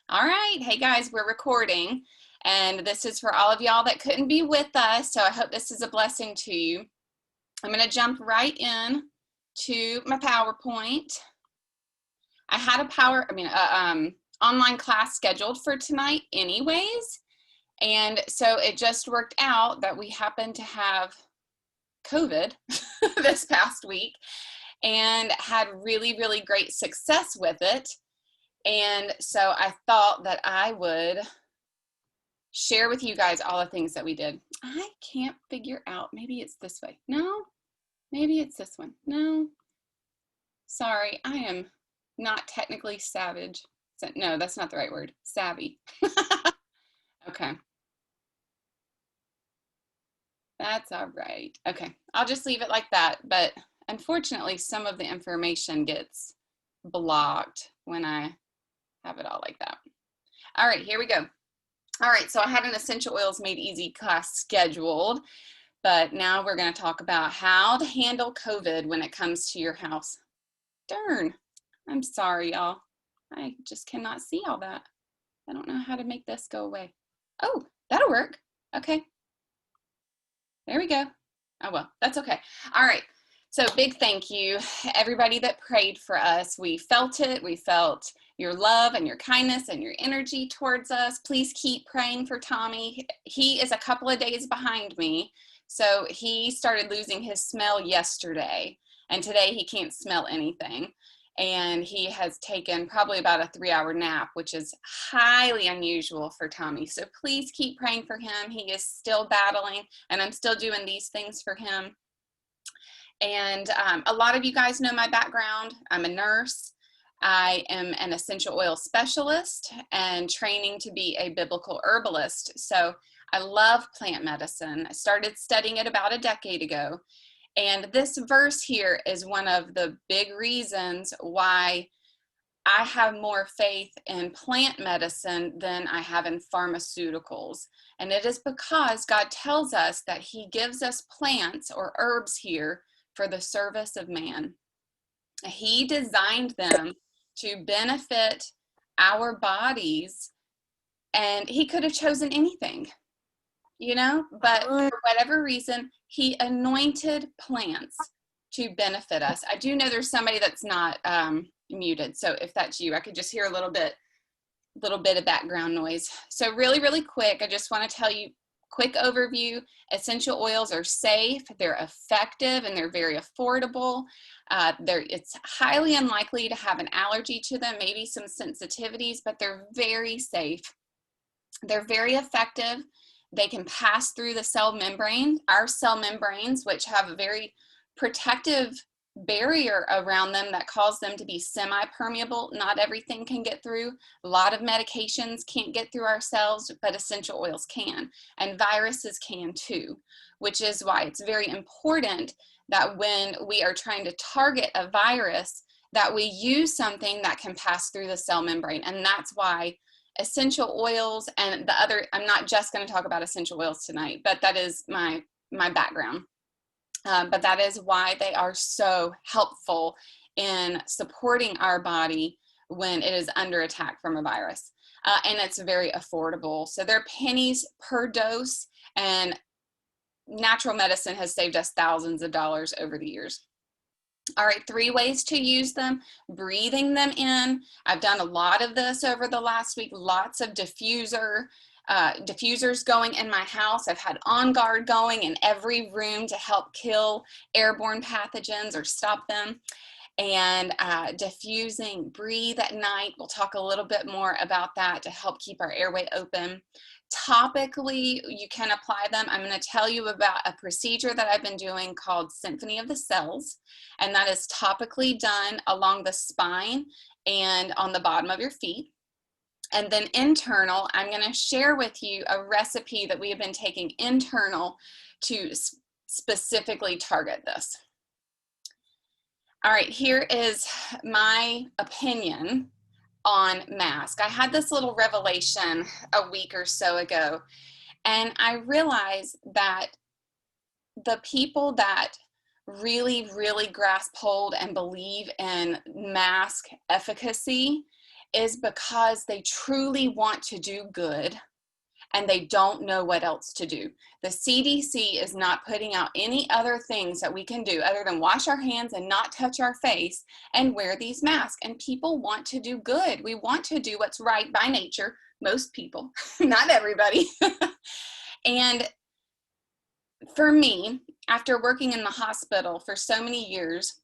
All right. Hey guys, we're recording, and this is for all of y'all that couldn't be with us. So I hope this is a blessing to you. I'm going to jump right in to my PowerPoint. I had a online class scheduled for tonight anyways. And so it just worked out that we happened to have COVID this past week and had really, really great success with it. And so I thought that I would share with you guys all the things that we did. I can't figure out, maybe it's this way. No, maybe it's this one. No, sorry, I am not technically savage. No, that's not the right word, savvy. Okay. That's all right. Okay, I'll just leave it like that. But unfortunately, some of the information gets blocked when I have it all like that. All right, here we go. All right, so I had an Essential Oils Made Easy class scheduled, but now we're going to talk about how to handle COVID when it comes to your house. Darn, I'm sorry, y'all. I just cannot see all that. I don't know how to make this go away. Oh, that'll work. Okay. There we go. Oh, well, that's okay. All right. So big thank you, everybody that prayed for us. We felt it. We felt your love and your kindness and your energy towards us. Please keep praying for Tommy. He is a couple of days behind me. So he started losing his smell yesterday, and today he can't smell anything. And he has taken probably about a 3-hour nap, which is highly unusual for Tommy. So please keep praying for him. He is still battling, and I'm still doing these things for him. And a lot of you guys know my background. I'm a nurse. I am an essential oil specialist and training to be a biblical herbalist. So I love plant medicine. I started studying it about a decade ago. And this verse here is one of the big reasons why I have more faith in plant medicine than I have in pharmaceuticals. And it is because God tells us that He gives us plants or herbs here for the service of man. He designed them to benefit our bodies, and He could have chosen anything, you know, but for whatever reason, He anointed plants to benefit us. I do know there's somebody that's not muted, so if that's you, I could just hear a little bit of background noise. So really, really quick, I just want to tell you, quick overview. Essential oils are safe, they're effective, and they're very affordable. It's highly unlikely to have an allergy to them, maybe some sensitivities, but they're very safe. They're very effective. They can pass through the cell membrane, our cell membranes, which have a very protective barrier around them that cause them to be semi-permeable. Not everything can get through. A lot of medications can't get through our cells, but essential oils can, and viruses can too, which is why it's very important that when we are trying to target a virus, that we use something that can pass through the cell membrane. And that's why essential oils and the other, I'm not just going to talk about essential oils tonight, but that is my background. But that is why they are so helpful in supporting our body when it is under attack from a virus. And it's very affordable. So they're pennies per dose, and natural medicine has saved us thousands of dollars over the years. All right, 3 ways to use them. Breathing them in. I've done a lot of this over the last week, lots of diffusers going in my house. I've had On Guard going in every room to help kill airborne pathogens or stop them. And diffusing, breathe at night. We'll talk a little bit more about that to help keep our airway open. Topically, you can apply them. I'm going to tell you about a procedure that I've been doing called Symphony of the Cells, and that is topically done along the spine and on the bottom of your feet. And then internal, I'm going to share with you a recipe that we have been taking internal to specifically target this. All right, here is my opinion on mask. I had this little revelation a week or so ago, and I realized that the people that really, really grasp hold and believe in mask efficacy is because they truly want to do good and they don't know what else to do. The CDC is not putting out any other things that we can do other than wash our hands and not touch our face and wear these masks. And people want to do good. We want to do what's right by nature. Most people, not everybody. And for me, after working in the hospital for so many years,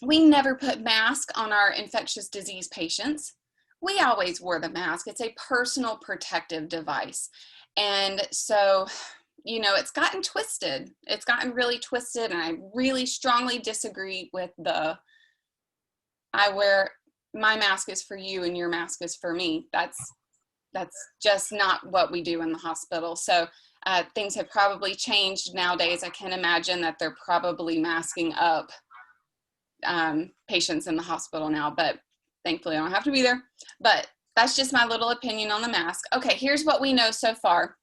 we never put masks on our infectious disease patients. We always wore the mask. It's a personal protective device. And so, you know, it's gotten twisted. It's gotten really twisted, and I really strongly disagree with the, I wear, my mask is for you and your mask is for me. That's just not what we do in the hospital. So things have probably changed nowadays. I can imagine that they're probably masking up patients in the hospital now, but thankfully I don't have to be there. But that's just my little opinion on the mask. Okay, here's what we know so far.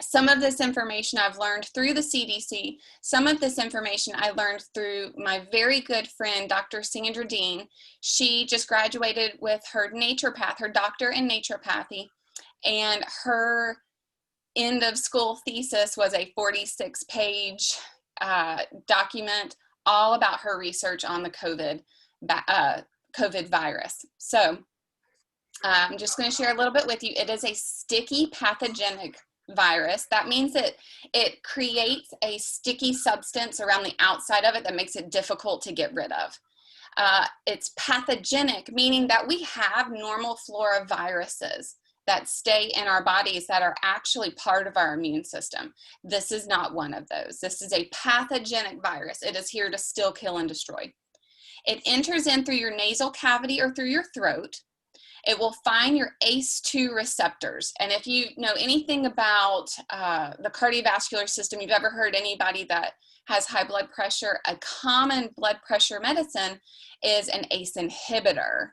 Some of this information I've learned through the CDC. Some of this information I learned through my very good friend, Dr. Sandra Dean. She just graduated with her naturopath, her doctor in naturopathy, and her end of school thesis was a 46-page document all about her research on the COVID virus. So I'm just going to share a little bit with you. It is a sticky pathogenic virus. That means that it creates a sticky substance around the outside of it that makes it difficult to get rid of. It's pathogenic, meaning that we have normal flora viruses that stay in our bodies that are actually part of our immune system. This is not one of those. This is a pathogenic virus. It is here to still kill and destroy. It enters in through your nasal cavity or through your throat. It will find your ACE2 receptors. And if you know anything about the cardiovascular system, you've ever heard anybody that has high blood pressure, a common blood pressure medicine is an ACE inhibitor,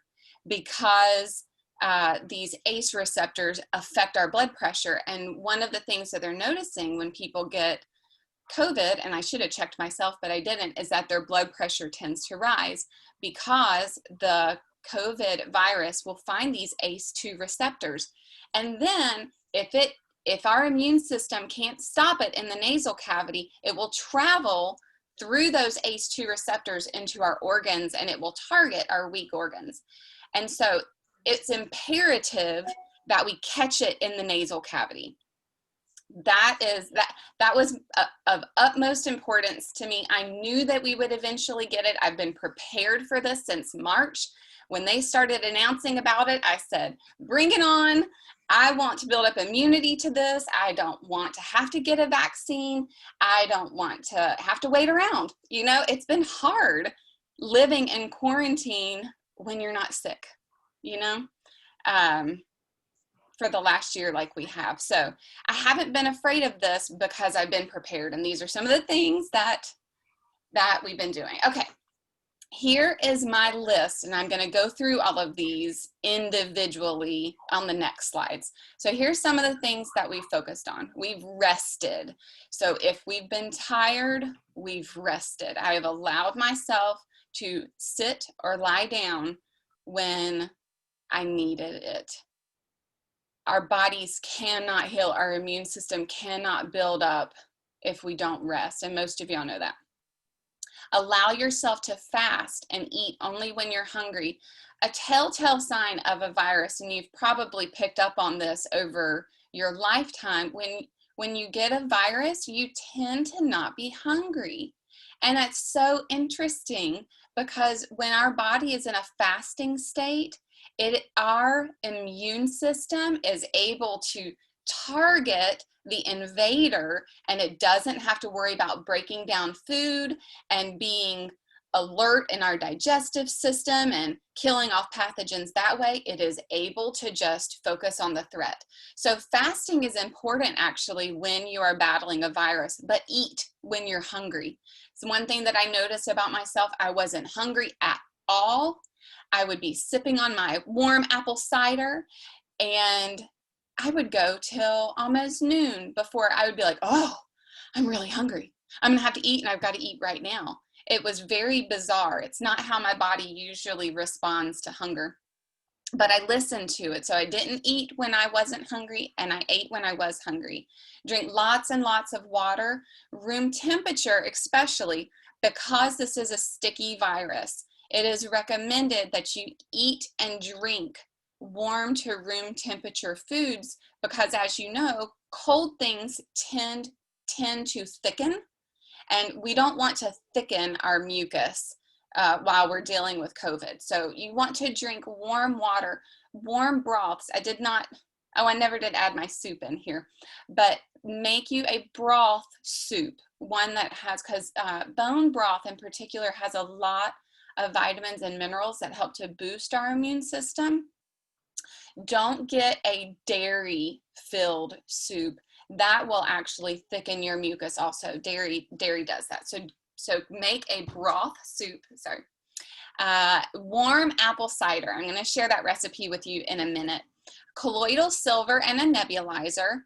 because these ACE receptors affect our blood pressure. And one of the things that they're noticing when people get COVID, and I should have checked myself, but I didn't, is that their blood pressure tends to rise because the COVID virus will find these ACE2 receptors. And then if our immune system can't stop it in the nasal cavity, it will travel through those ACE2 receptors into our organs, and it will target our weak organs. And so it's imperative that we catch it in the nasal cavity. That was of utmost importance to me. I knew that we would eventually get it. I've been prepared for this since March. When they started announcing about it, I said, bring it on. I want to build up immunity to this. I don't want to have to get a vaccine. I don't want to have to wait around. You know, it's been hard living in quarantine when you're not sick, you know, for the last year like we have. So I haven't been afraid of this because I've been prepared. And these are some of the things that we've been doing. Okay. Here is my list, and I'm going to go through all of these individually on the next slides. So here's some of the things that we've focused on. We've rested. So if we've been tired, we've rested. I have allowed myself to sit or lie down when I needed it. Our bodies cannot heal. Our immune system cannot build up if we don't rest, and most of y'all know that. Allow yourself to fast and eat only when you're hungry. A telltale sign of a virus, and you've probably picked up on this over your lifetime, when you get a virus, you tend to not be hungry. And that's so interesting because when our body is in a fasting state, our immune system is able to target the invader, and it doesn't have to worry about breaking down food and being alert in our digestive system and killing off pathogens that way. It is able to just focus on the threat. So fasting is important actually when you are battling a virus, but eat when you're hungry. So one thing that I noticed about myself, I wasn't hungry at all. I would be sipping on my warm apple cider, and I would go till almost noon before I would be like, oh, I'm really hungry. I'm gonna have to eat, and I've got to eat right now. It was very bizarre. It's not how my body usually responds to hunger. but I listened to it. So I didn't eat when I wasn't hungry, and I ate when I was hungry. Drink lots and lots of water, room temperature especially, because this is a sticky virus. It is recommended that you eat and drink warm to room temperature foods, because as you know, cold things tend to thicken, and we don't want to thicken our mucus while we're dealing with COVID. So you want to drink warm water, warm broths. I never did add my soup in here, but make you a broth soup, one that has, because bone broth in particular has a lot of vitamins and minerals that help to boost our immune system. Don't get a dairy filled soup. That will actually thicken your mucus also. Dairy does that. So make a broth soup, sorry. Warm apple cider. I'm gonna share that recipe with you in a minute. Colloidal silver and a nebulizer.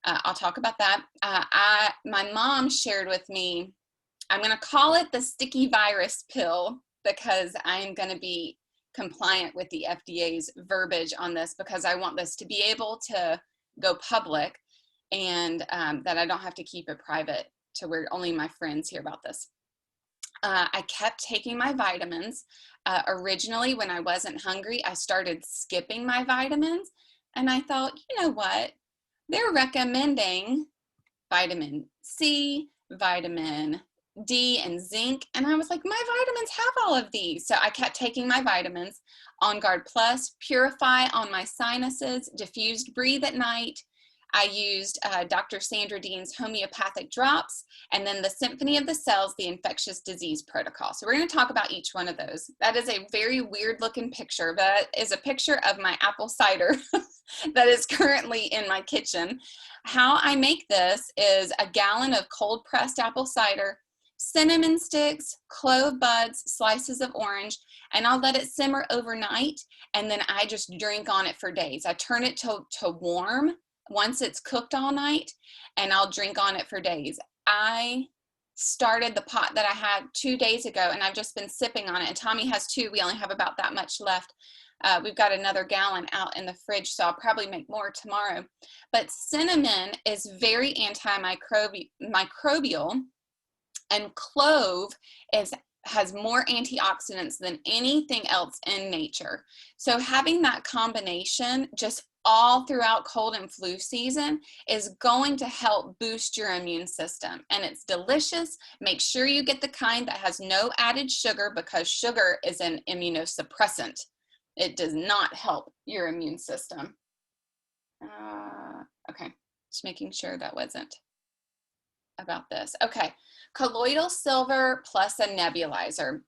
I'll talk about that. My mom shared with me, I'm gonna call it the sticky virus pill, because I'm gonna be compliant with the FDA's verbiage on this, because I want this to be able to go public, and that I don't have to keep it private to where only my friends hear about this. I kept taking my vitamins. Originally, when I wasn't hungry, I started skipping my vitamins, and I thought, you know what? They're recommending vitamin C, vitamin D, and zinc, and I was like, my vitamins have all of these. So I kept taking my vitamins. On Guard Plus, Purify on my sinuses, Diffused Breathe at night. I used Dr. Sandra Dean's homeopathic drops, and then the Symphony of the Cells, the infectious disease protocol. So we're going to talk about each one of those. That is a very weird looking picture, but that is a picture of my apple cider that is currently in my kitchen. How I make this is a gallon of cold pressed apple cider, cinnamon sticks, clove buds, slices of orange, and I'll let it simmer overnight, and then I just drink on it for days. I turn it to warm once it's cooked all night, and I'll drink on it for days. I started the pot that I had 2 days ago, and I've just been sipping on it, and Tommy has 2. We only have about that much left. We've got another gallon out in the fridge, so I'll probably make more tomorrow. But cinnamon is very antimicrobial, and clove has more antioxidants than anything else in nature. So having that combination just all throughout cold and flu season is going to help boost your immune system. And it's delicious. Make sure you get the kind that has no added sugar, because sugar is an immunosuppressant. It does not help your immune system. Okay, just making sure that wasn't about this. Okay, colloidal silver plus a nebulizer.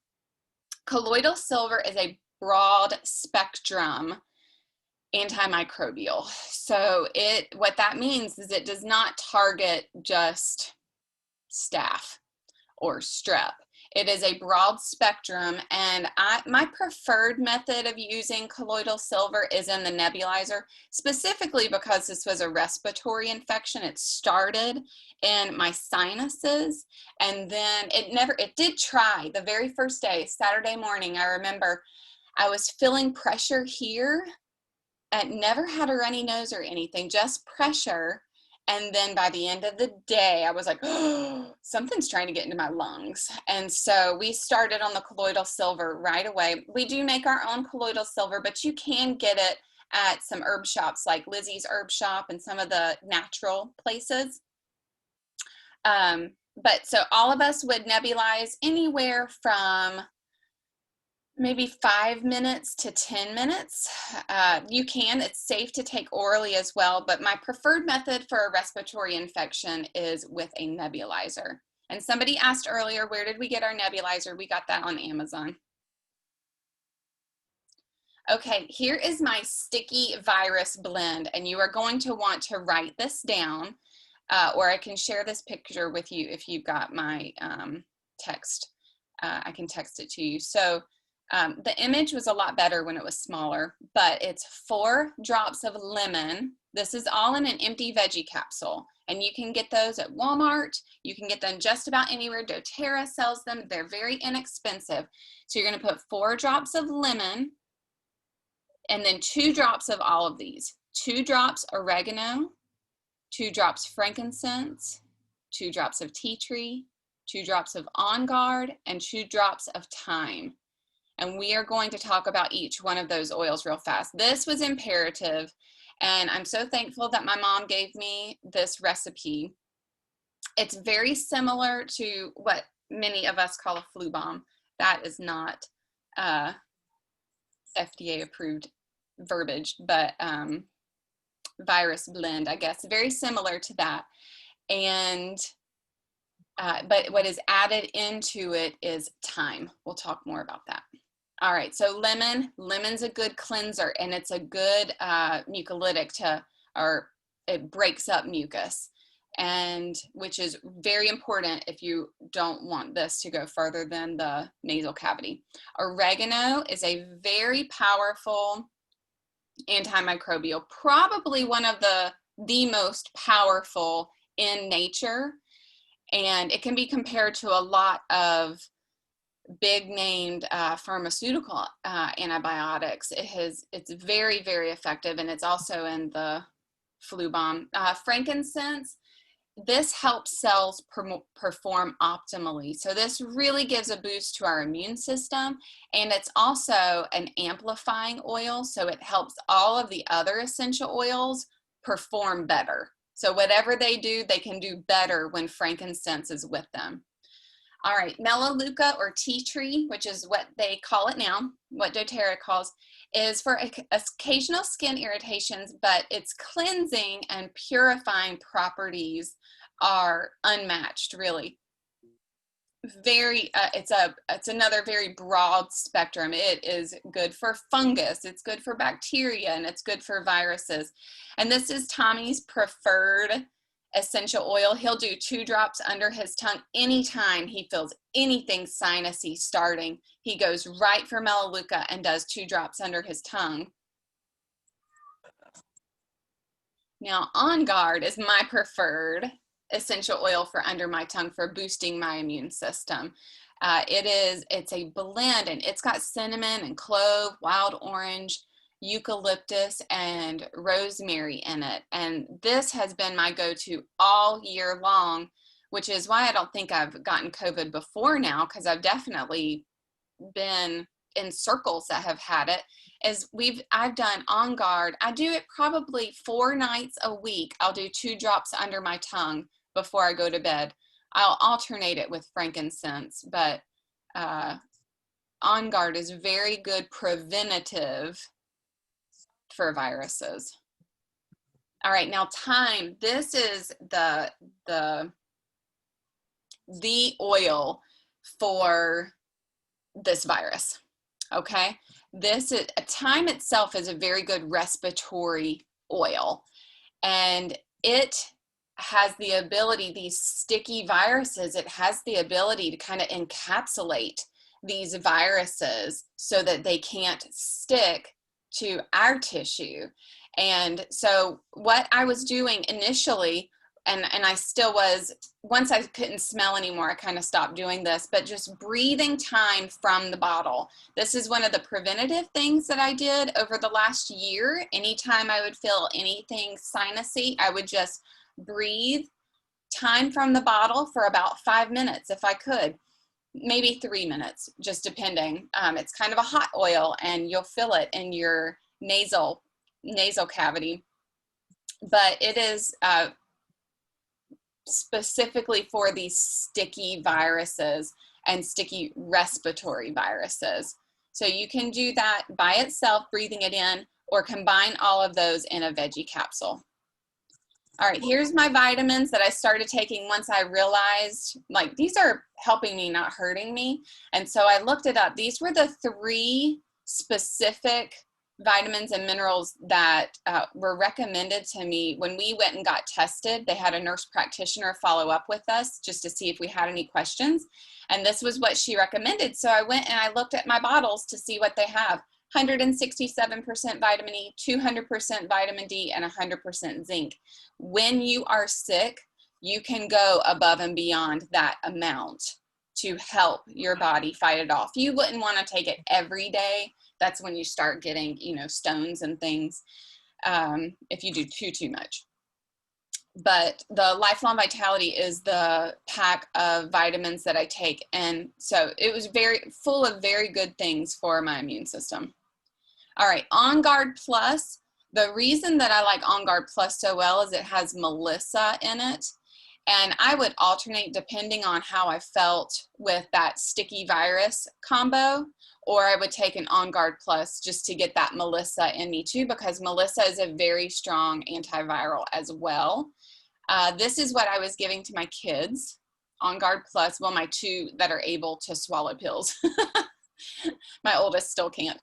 Colloidal silver is a broad spectrum antimicrobial. So what that means is it does not target just staph or strep. It is a broad spectrum, and my preferred method of using colloidal silver is in the nebulizer, specifically because this was a respiratory infection. It started in my sinuses, and then it did try the very first day, Saturday morning. I remember I was feeling pressure here, and never had a runny nose or anything, just pressure. And then by the end of the day, I was like, oh, something's trying to get into my lungs. And so we started on the colloidal silver right away. We do make our own colloidal silver, but you can get it at some herb shops like Lizzie's Herb Shop and some of the natural places. But so all of us would nebulize anywhere from maybe 5 minutes to 10 minutes. It's safe to take orally as well, but my preferred method for a respiratory infection is with a nebulizer. And somebody asked earlier, where did we get our nebulizer? We got that on Amazon. Okay, here is my sticky virus blend, and you are going to want to write this down, or I can share this picture with you if you've got my text. I can text it to you. So the image was a lot better when it was smaller, but it's 4 drops of lemon. This is all in an empty veggie capsule, and you can get those at Walmart. You can get them just about anywhere. doTERRA sells them. They're very inexpensive. So you're going to put 4 drops of lemon And then 2 drops of all of these. 2 drops oregano, 2 drops frankincense, 2 drops of tea tree, 2 drops of On Guard, and 2 drops of thyme. And we are going to talk about each one of those oils real fast. This was imperative, and I'm so thankful that my mom gave me this recipe. It's very similar to what many of us call a flu bomb. That is not FDA approved verbiage, but virus blend, I guess, very similar to that. And but what is added into it is thyme. We'll talk more about that. All right, so lemon's a good cleanser, and it's a good mucolytic or it breaks up mucus, and which is very important if you don't want this to go further than the nasal cavity. Oregano is a very powerful antimicrobial, probably one of the most powerful in nature, and it can be compared to a lot of big named pharmaceutical antibiotics. It's very, very effective, and it's also in the flu bomb. Frankincense, this helps cells perform optimally. So this really gives a boost to our immune system, and it's also an amplifying oil, so it helps all of the other essential oils perform better. So whatever they do, they can do better when frankincense is with them. All right, melaleuca or tea tree, which is what they call it now, what doTERRA calls, is for occasional skin irritations, but its cleansing and purifying properties are unmatched, really. Very, it's another very broad spectrum. It is good for fungus, it's good for bacteria, and it's good for viruses. And this is Tommy's preferred essential oil. He'll do 2 drops under his tongue anytime he feels anything sinusy starting. He goes right for melaleuca and does 2 drops under his tongue. Now, On Guard is my preferred essential oil for under my tongue for boosting my immune system. It's a blend, and it's got cinnamon and clove, wild orange, eucalyptus, and rosemary in it. And this has been my go-to all year long, which is why I don't think I've gotten COVID before now, because I've definitely been in circles that have had it. I've done On Guard. I do it probably 4 nights a week. I'll do 2 drops under my tongue before I go to bed. I'll alternate it with frankincense, but On Guard is very good preventative for viruses. All right, now thyme. This is the oil for this virus. Okay, thyme itself is a very good respiratory oil, and it has the ability, these sticky viruses, it has the ability to kind of encapsulate these viruses so that they can't stick to our tissue. And so what I was doing initially, and I still was, once I couldn't smell anymore, I kind of stopped doing this, but just breathing thyme from the bottle. This is one of the preventative things that I did over the last year. Anytime I would feel anything sinusy, I would just breathe thyme from the bottle for about 5 minutes if I could. Maybe 3 minutes, just depending. It's kind of a hot oil, and you'll feel it in your nasal cavity, but it is specifically for these sticky viruses and sticky respiratory viruses. So you can do that by itself, breathing it in, or combine all of those in a veggie capsule. All right, here's my vitamins that I started taking once I realized, like, these are helping me, not hurting me. And so I looked it up. These were the 3 specific vitamins and minerals that were recommended to me when we went and got tested. They had a nurse practitioner follow up with us just to see if we had any questions. And this was what she recommended. So I went and I looked at my bottles to see what they have. 167% vitamin E, 200% vitamin D, and 100% zinc. When you are sick, you can go above and beyond that amount to help your body fight it off. You wouldn't want to take it every day, that's when you start getting, you know, stones and things, if you do too much. But the Lifelong Vitality is the pack of vitamins that I take. And so it was very full of very good things for my immune system. All right, On Guard Plus. The reason that I like On Guard Plus so well is it has Melissa in it. And I would alternate depending on how I felt with that sticky virus combo, or I would take an On Guard Plus just to get that Melissa in me too, because Melissa is a very strong antiviral as well. This is what I was giving to my kids, On Guard Plus. Well, my two that are able to swallow pills. My oldest still can't.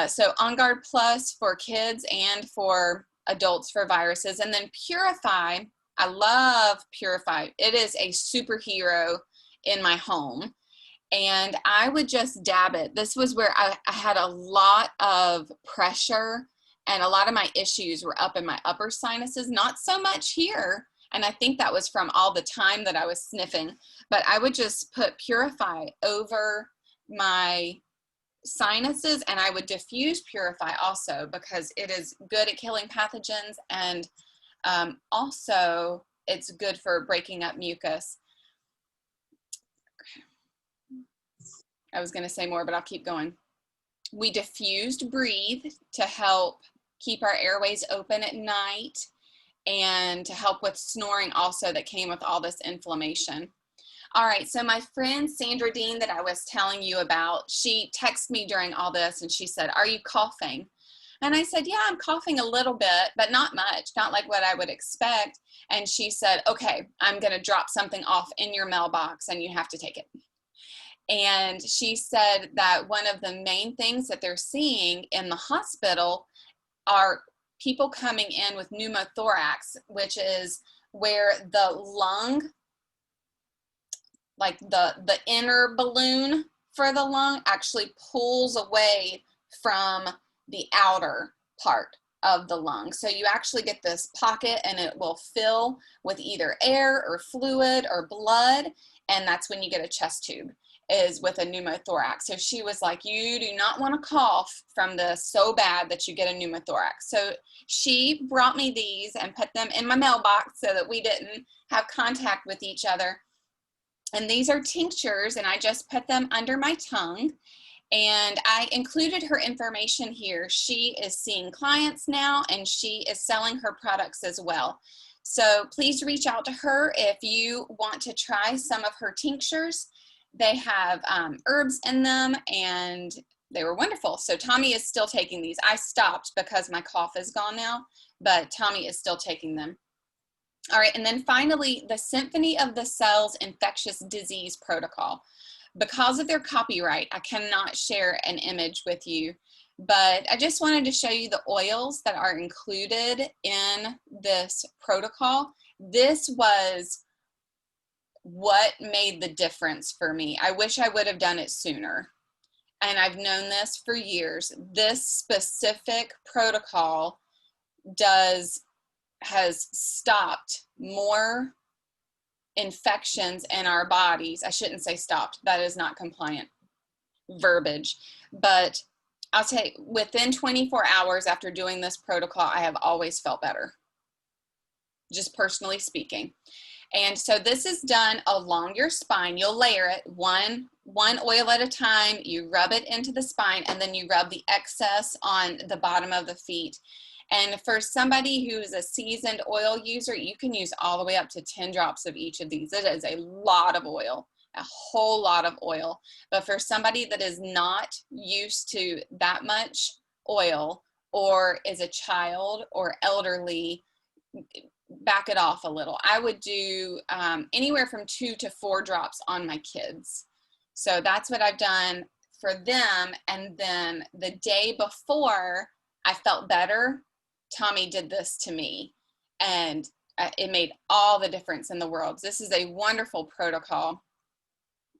So On Guard Plus for kids and for adults for viruses. And then Purify. I love Purify. It is a superhero in my home. And I would just dab it. This was where I had a lot of pressure, and a lot of my issues were up in my upper sinuses, not so much here. And I think that was from all the time that I was sniffing. But I would just put Purify over my sinuses, and I would diffuse Purify also because it is good at killing pathogens, and also it's good for breaking up mucus. I was going to say more, but I'll keep going. We diffused Breathe to help keep our airways open at night and to help with snoring also that came with all this inflammation. All right, so my friend Sandra Dean that I was telling you about, she texted me during all this and she said, "Are you coughing?" And I said, "Yeah, I'm coughing a little bit, but not much, not like what I would expect." And she said, "Okay, I'm going to drop something off in your mailbox and you have to take it." And she said that one of the main things that they're seeing in the hospital are people coming in with pneumothorax, which is where the lung, like the inner balloon for the lung, actually pulls away from the outer part of the lung. So you actually get this pocket and it will fill with either air or fluid or blood, and that's when you get a chest tube, is with a pneumothorax. So she was like, "You do not want to cough from this so bad that you get a pneumothorax." So she brought me these and put them in my mailbox so that we didn't have contact with each other. And these are tinctures, and I just put them under my tongue. And I included her information here. She is seeing clients now, and she is selling her products as well. So please reach out to her if you want to try some of her tinctures. They have herbs in them, and they were wonderful. So Tommy is still taking these. I stopped because my cough is gone now, but Tommy is still taking them. All right, and then finally, the Symphony of the Cells Infectious Disease Protocol. Because of their copyright, I cannot share an image with you, but I just wanted to show you the oils that are included in this protocol. This was what made the difference for me. I wish I would have done it sooner. And I've known this for years. This specific protocol has stopped more infections in our bodies. I shouldn't say stopped. That is not compliant verbiage. But I'll tell you, within 24 hours after doing this protocol, I have always felt better, just personally speaking. And so this is done along your spine. You'll layer it one oil at a time. You rub it into the spine, and then you rub the excess on the bottom of the feet. And for somebody who is a seasoned oil user, you can use all the way up to 10 drops of each of these. It is a lot of oil, a whole lot of oil. But for somebody that is not used to that much oil, or is a child or elderly, back it off a little. I would do anywhere from 2 to 4 drops on my kids. So that's what I've done for them. And then the day before I felt better, Tommy did this to me, and it made all the difference in the world. This is a wonderful protocol,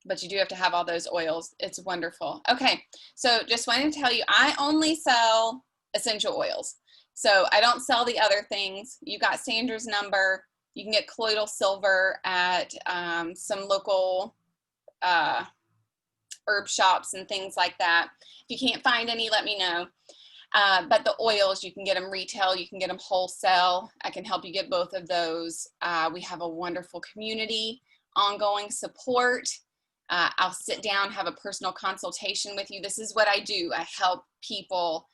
but you do have to have all those oils. It's wonderful. Okay, so just wanted to tell you, I only sell essential oils. So I don't sell the other things. You got Sandra's number. You can get colloidal silver at some local herb shops and things like that. If you can't find any, let me know. But the oils, you can get them retail, you can get them wholesale. I can help you get both of those. We have a wonderful community, ongoing support. I'll sit down, have a personal consultation with you. This is what I do. I help people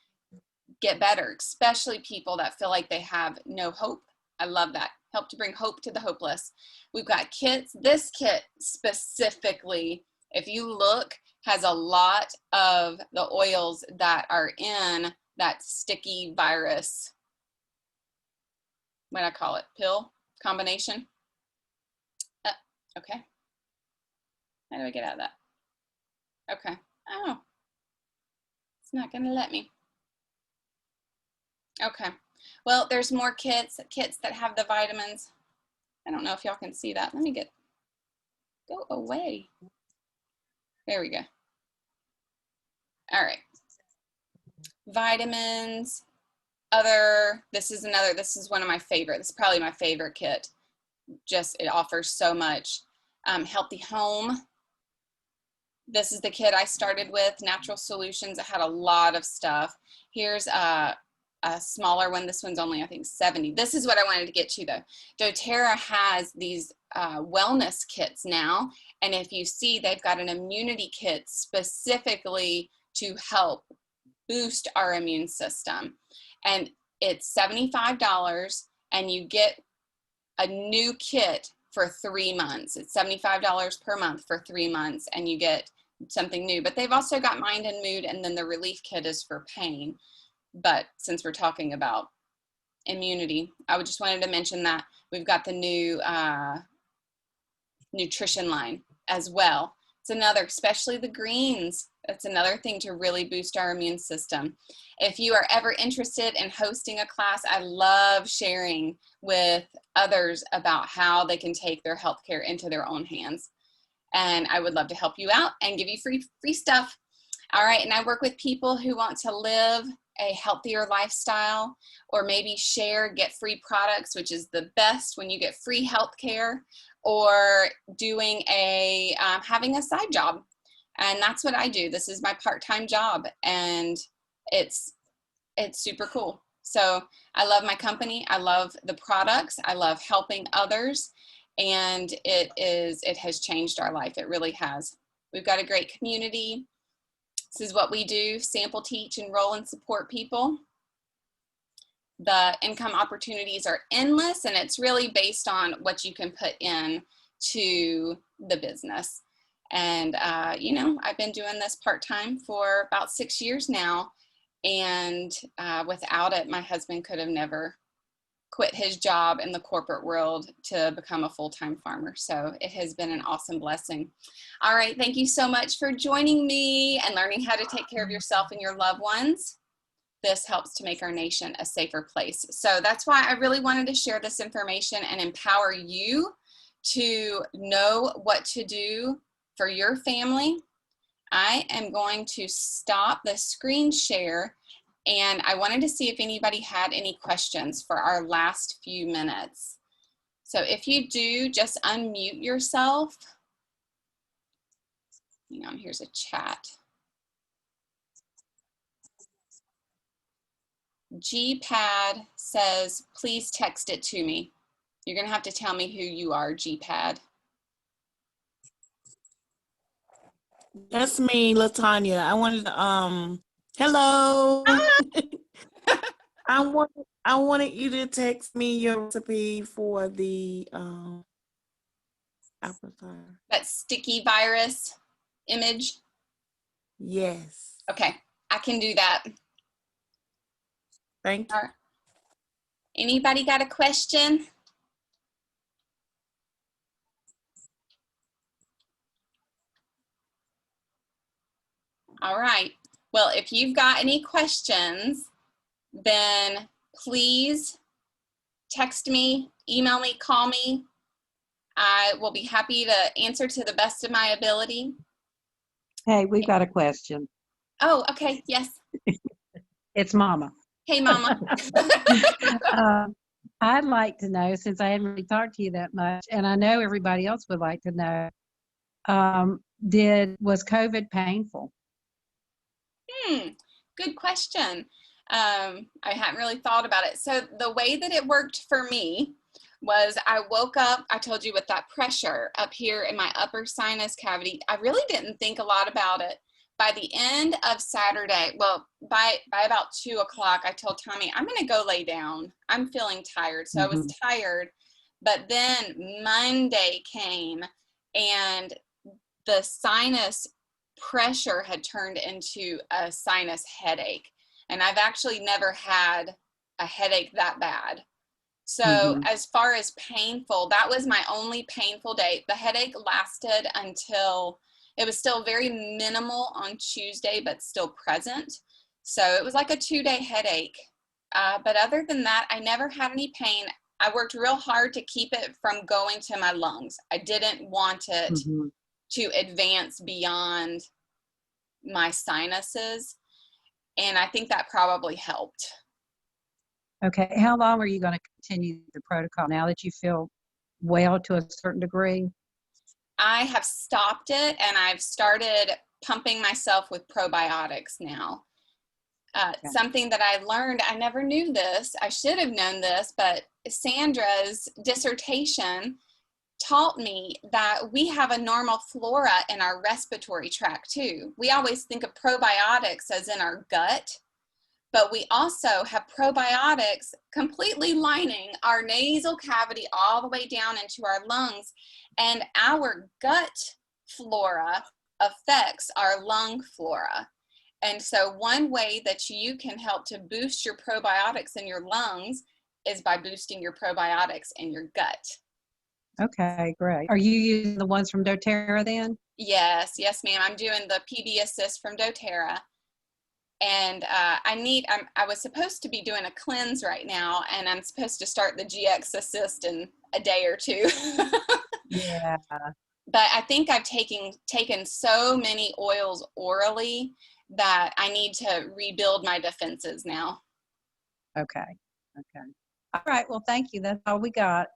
get better, especially people that feel like they have no hope. I love that. Help to bring hope to the hopeless. We've got kits. This kit specifically, if you look, has a lot of the oils that are in that sticky virus, what I call it, pill combination. Okay. How do I get out of that? Okay. Oh, it's not going to let me. Okay. Well, there's more kits that have the vitamins. I don't know if y'all can see that. Let me go away. There we go. All right. Vitamins, this is one of my favorite. This is probably my favorite kit. Just, it offers so much. Healthy Home. This is the kit I started with, Natural Solutions. I had a lot of stuff. Here's a smaller one. This one's only, I think, 70. This is what I wanted to get to, though. doTERRA has these wellness kits now. And if you see, they've got an immunity kit specifically to help boost our immune system. And it's $75, and you get a new kit for 3 months. It's $75 per month for 3 months, and you get something new. But they've also got Mind and Mood, and then the relief kit is for pain. But since we're talking about immunity, I just wanted to mention that we've got the new nutrition line as well. It's another, especially the greens. That's another thing to really boost our immune system. If you are ever interested in hosting a class, I love sharing with others about how they can take their healthcare into their own hands. And I would love to help you out and give you free stuff. All right, and I work with people who want to live a healthier lifestyle, or maybe get free products, which is the best when you get free healthcare, or doing having a side job. And that's what I do. This is my part-time job, and it's super cool. So I love my company. I love the products. I love helping others, and it has changed our life. It really has. We've got a great community. This is what we do: sample, teach, enroll, and support people. The income opportunities are endless, and it's really based on what you can put in to the business. And, you know, I've been doing this part-time for about 6 years now, and without it, my husband could have never quit his job in the corporate world to become a full-time farmer. So it has been an awesome blessing. All right, thank you so much for joining me and learning how to take care of yourself and your loved ones. This helps to make our nation a safer place. So that's why I really wanted to share this information and empower you to know what to do for your family. I am going to stop the screen share, and I wanted to see if anybody had any questions for our last few minutes. So if you do, just unmute yourself. Hang on, here's a chat. GPAD says, please text it to me. You're gonna have to tell me who you are, GPAD. That's me, LaTanya. I wanted to, hello. I wanted you to text me your recipe for the apple cider. That sticky virus image? Yes. Okay, I can do that. Thank you. All right. Anybody got a question? All right. Well, if you've got any questions, then please text me, email me, call me. I will be happy to answer to the best of my ability. Hey, we've got a question. Oh, okay. Yes. It's Mama. Hey, Mama. I'd like to know, since I hadn't really talked to you that much, and I know everybody else would like to know, Was COVID painful? Good question. I hadn't really thought about it. So the way that it worked for me was I woke up, I told you, with that pressure up here in my upper sinus cavity. I really didn't think a lot about it. By the end of Saturday, well, by about 2 o'clock, I told Tommy, I'm going to go lay down. I'm feeling tired. So I was tired. But then Monday came and the sinus pressure had turned into a sinus headache. And I've actually never had a headache that bad. So as far as painful, that was my only painful day. The headache lasted until it was still very minimal on Tuesday, but still present. So it was like a 2-day headache. But other than that, I never had any pain. I worked real hard to keep it from going to my lungs. I didn't want it to advance beyond my sinuses. And I think that probably helped. Okay. How long are you going to continue the protocol now that you feel well to a certain degree? I have stopped it and I've started pumping myself with probiotics now. Something that I learned, I never knew this, I should have known this, but Sandra's dissertation taught me that we have a normal flora in our respiratory tract too. We always think of probiotics as in our gut, but we also have probiotics completely lining our nasal cavity all the way down into our lungs. And our gut flora affects our lung flora. And so one way that you can help to boost your probiotics in your lungs is by boosting your probiotics in your gut. Okay, great. Are you using the ones from doTERRA then? Yes, ma'am. I'm doing the PB Assist from doTERRA. And I was supposed to be doing a cleanse right now, and I'm supposed to start the GX Assist in a day or two. Yeah. But I think I've taken so many oils orally that I need to rebuild my defenses now. Okay. All right. Well, thank you. That's all we got.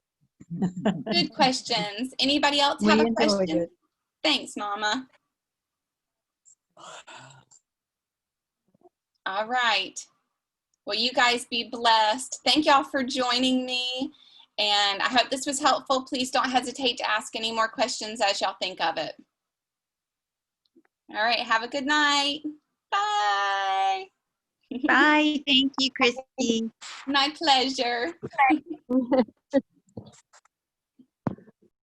Good questions. Anybody else We have a enjoyed question? it. Thanks, Mama. All right. Well, you guys be blessed. Thank y'all for joining me. And I hope this was helpful. Please don't hesitate to ask any more questions as y'all think of it. All right. Have a good night. Bye. Bye. Thank you, Christy. My pleasure.